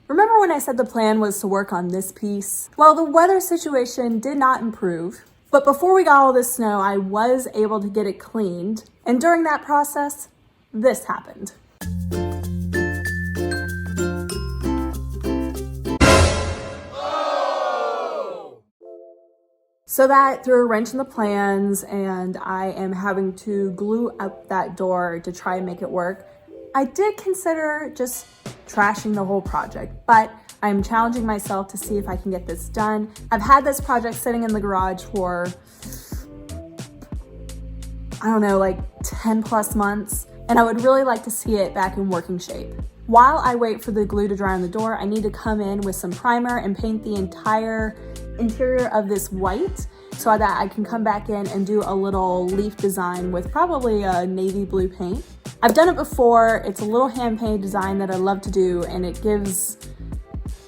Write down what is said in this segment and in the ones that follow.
Remember when I said the plan was to work on this piece? Well, the weather situation did not improve, but before we got all this snow, I was able to get it cleaned. And during that process, this happened. So that threw a wrench in the plans, and I am having to glue up that door to try and make it work. I did consider just trashing the whole project, but I'm challenging myself to see if I can get this done. I've had this project sitting in the garage for, I don't know, like 10 plus months, and I would really like to see it back in working shape. While I wait for the glue to dry on the door, I need to come in with some primer and paint the entire interior of this white so that I can come back in and do a little leaf design with probably a navy blue paint. I've done it before. It's a little hand-painted design that I love to do, and it gives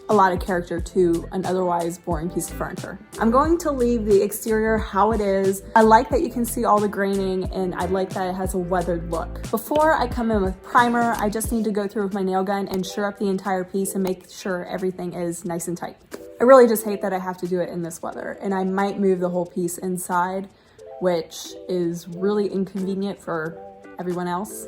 a lot of character to an otherwise boring piece of furniture. I'm going to leave the exterior how it is. I like that you can see all the graining, and I like that it has a weathered look. Before I come in with primer, I just need to go through with my nail gun and sure up the entire piece and make sure everything is nice and tight. I really just hate that I have to do it in this weather, and I might move the whole piece inside, which is really inconvenient for everyone else.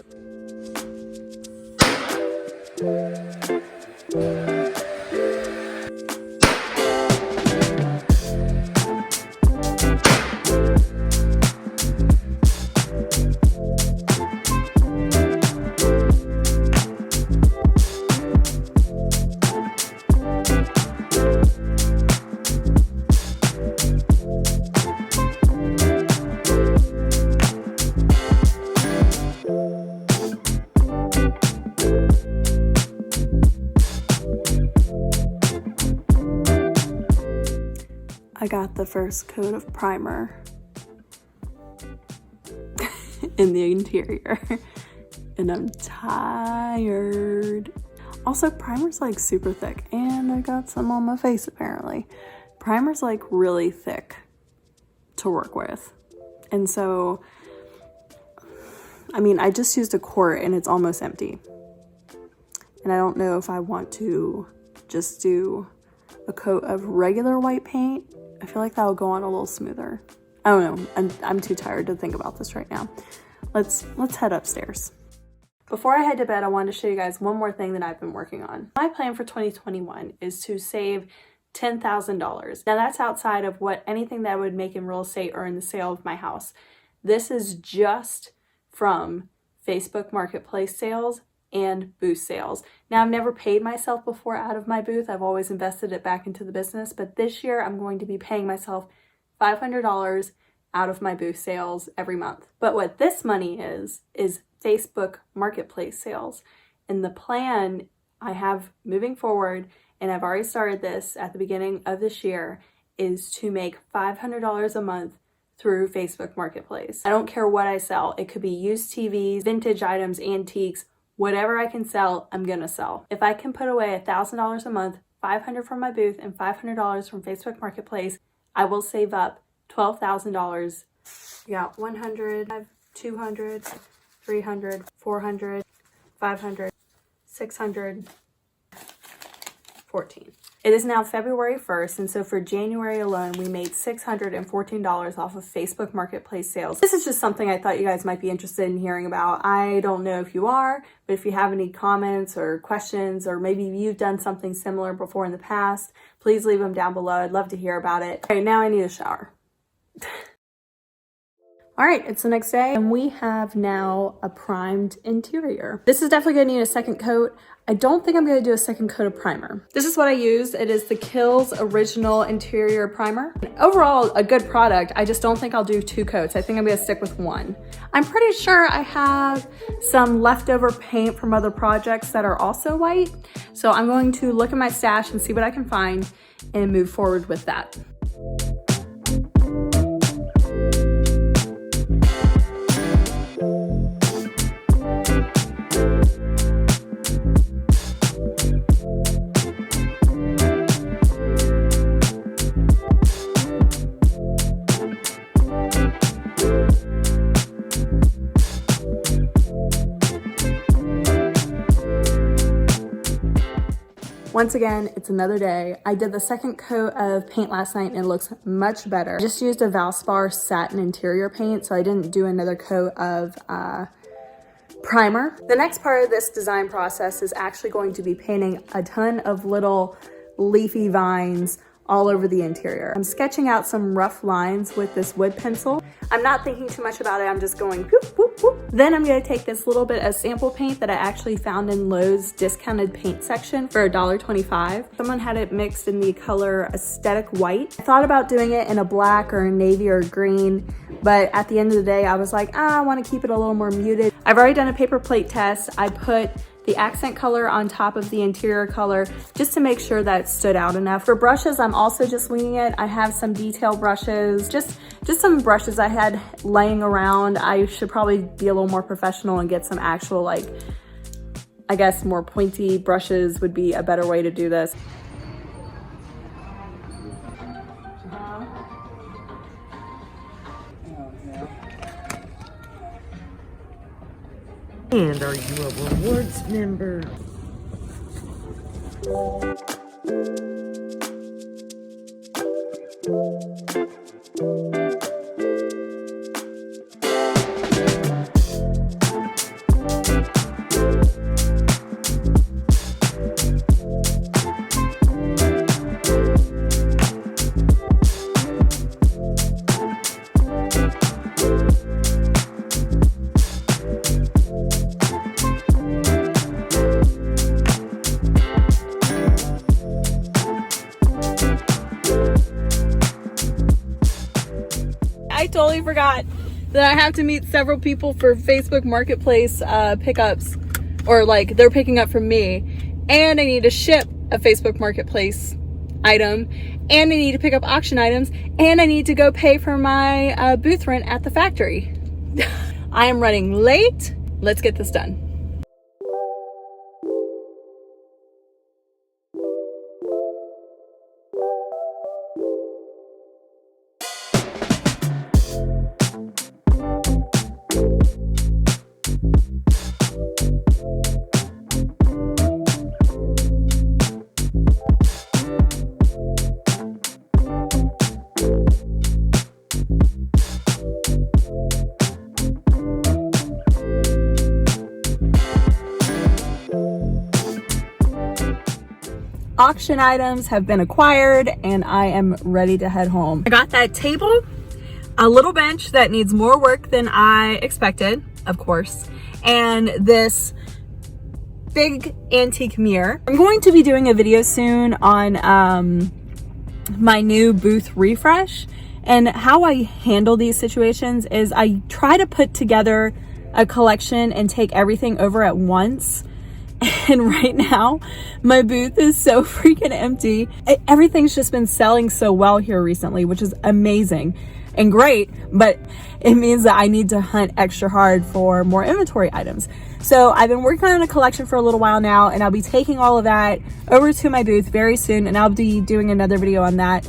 I got the first coat of primer in the interior and I'm tired. Also, primer's like super thick, and I got some on my face apparently. Primer's like really thick to work with. And so, I mean, I just used a quart and it's almost empty. And I don't know if I want to just do a coat of regular white paint. I feel like that will go on a little smoother. I don't know. I'm too tired to think about this right now. Let's head upstairs. Before I head to bed, I wanted to show you guys one more thing that I've been working on. My plan for 2021 is to save $10,000. Now that's outside of what anything that I would make in real estate or in the sale of my house. This is just from Facebook Marketplace sales and booth sales. Now, I've never paid myself before out of my booth. I've always invested it back into the business, but this year I'm going to be paying myself $500 out of my booth sales every month. But what this money is Facebook Marketplace sales. And the plan I have moving forward, and I've already started this at the beginning of this year, is to make $500 a month through Facebook Marketplace. I don't care what I sell. It could be used TVs, vintage items, antiques, whatever I can sell, I'm gonna sell. If I can put away $1,000 a month, $500 from my booth and $500 from Facebook Marketplace, I will save up $12,000. Yeah, 100, 200, 300, 400, 500, 600, 14. It is now February 1st, and so for January alone, we made $614 off of Facebook Marketplace sales. This is just something I thought you guys might be interested in hearing about. I don't know if you are, but if you have any comments or questions, or maybe you've done something similar before in the past, please leave them down below. I'd love to hear about it. All right, now I need a shower. All right, it's the next day, and we have now a primed interior. This is definitely gonna need a second coat. I don't think I'm gonna do a second coat of primer. This is what I used. It is the Kiehl's Original Interior Primer. Overall, a good product. I just don't think I'll do 2 coats. I think I'm gonna stick with 1. I'm pretty sure I have some leftover paint from other projects that are also white. So I'm going to look at my stash and see what I can find and move forward with that. Once again, it's another day. I did the second coat of paint last night and it looks much better. I just used a Valspar satin interior paint, so I didn't do another coat of primer. The next part of this design process is actually going to be painting a ton of little leafy vines all over the interior. I'm sketching out some rough lines with this wood pencil. I'm not thinking too much about it. I'm just going whoop, whoop, whoop. Then I'm gonna take this little bit of sample paint that I actually found in Lowe's discounted paint section for $1.25. Someone had it mixed in the color Aesthetic White. I thought about doing it in a black or a navy or green, but at the end of the day, I was like, I wanna keep it a little more muted. I've already done a paper plate test. I put the accent color on top of the interior color just to make sure that it stood out enough. For brushes, I'm also just winging it. I have some detail brushes, just some brushes I had laying around. I should probably be a little more professional and get some actual, like, I guess more pointy brushes would be a better way to do this. And are you a rewards member? I totally forgot that I have to meet several people for Facebook Marketplace pickups, or like they're picking up from me, and I need to ship a Facebook Marketplace item, and I need to pick up auction items, and I need to go pay for my booth rent at the factory. I am running late. Let's get this done. Auction items have been acquired and I am ready to head home. I got that table, a little bench that needs more work than I expected, of course, and this big antique mirror. I'm going to be doing a video soon on my new booth refresh, and how I handle these situations is I try to put together a collection and take everything over at once. And right now, my booth is so freaking empty. Everything's just been selling so well here recently, which is amazing and great, but it means that I need to hunt extra hard for more inventory items. So I've been working on a collection for a little while now, and I'll be taking all of that over to my booth very soon, and I'll be doing another video on that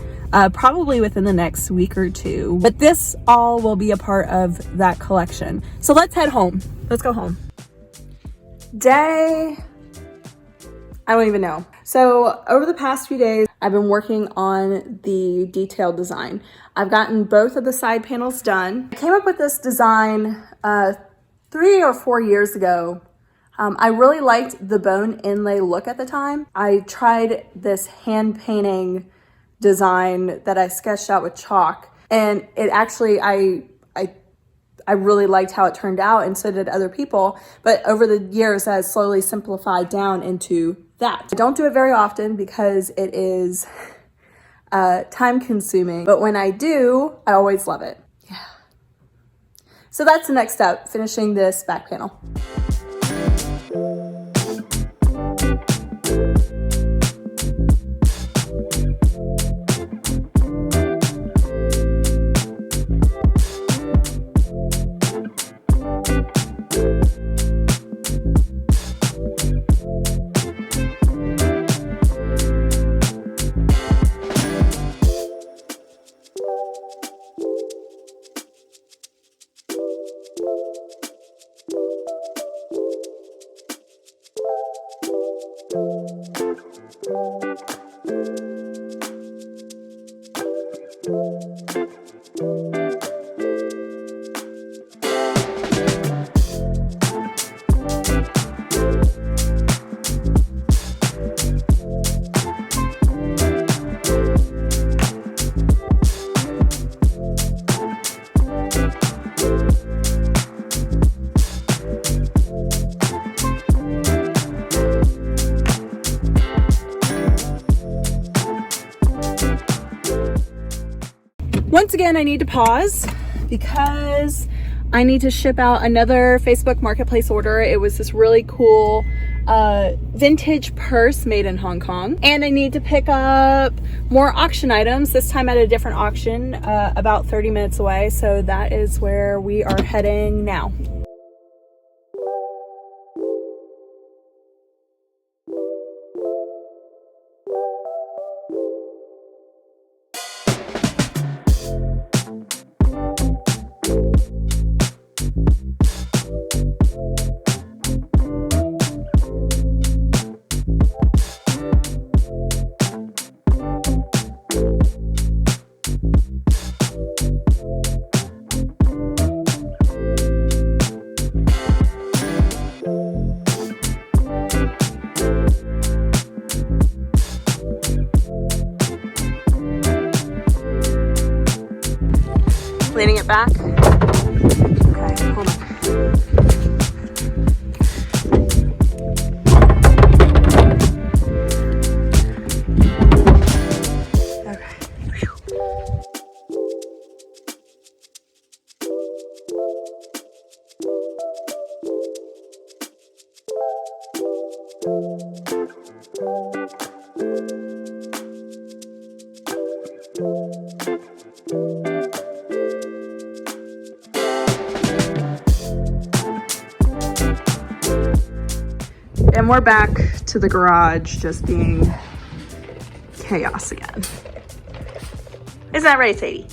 probably within the next week or two. But this all will be a part of that collection. So let's head home. Let's go home. I don't even know. So over the past few days, I've been working on the detailed design. I've gotten both of the side panels done. I came up with this design 3 or 4 years ago. I really liked the bone inlay look at the time. I tried this hand painting design that I sketched out with chalk, and it actually, I really liked how it turned out, and so did other people. But over the years, that has slowly simplified down into that. I don't do it very often because it is time consuming, but when I do, I always love it. Yeah. So that's the next step, finishing this back panel. Once again, I need to pause because I need to ship out another Facebook Marketplace order. It was this really cool vintage purse made in Hong Kong. And I need to pick up more auction items, this time at a different auction about 30 minutes away. So that is where we are heading now. Leaning it back. Okay, hold on. Okay. And we're back to the garage just being chaos again. Isn't that right, Sadie?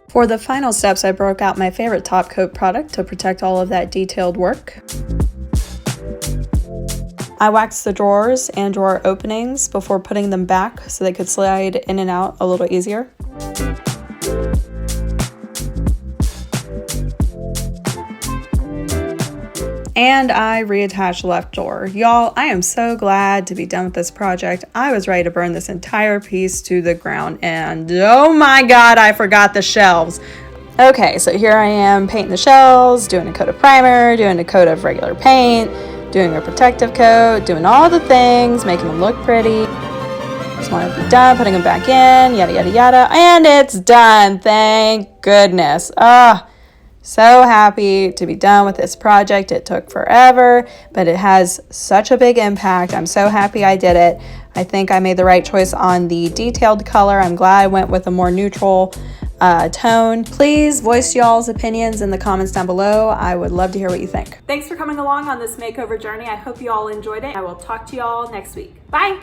For the final steps, I broke out my favorite top coat product to protect all of that detailed work. I waxed the drawers and drawer openings before putting them back so they could slide in and out a little easier. And I reattached the left drawer. Y'all, I am so glad to be done with this project. I was ready to burn this entire piece to the ground, and oh my God, I forgot the shelves. Okay, so here I am painting the shelves, doing a coat of primer, doing a coat of regular paint, doing a protective coat, doing all the things, making them look pretty. Just want to be done, putting them back in, yada, yada, yada, and it's done. Thank goodness. So happy to be done with this project. It took forever, but it has such a big impact. I'm so happy I did it. I think I made the right choice on the detailed color. I'm glad I went with a more neutral tone. Please voice y'all's opinions in the comments down below. I would love to hear what you think. Thanks for coming along on this makeover journey. I hope you all enjoyed it. I will talk to y'all next week. Bye.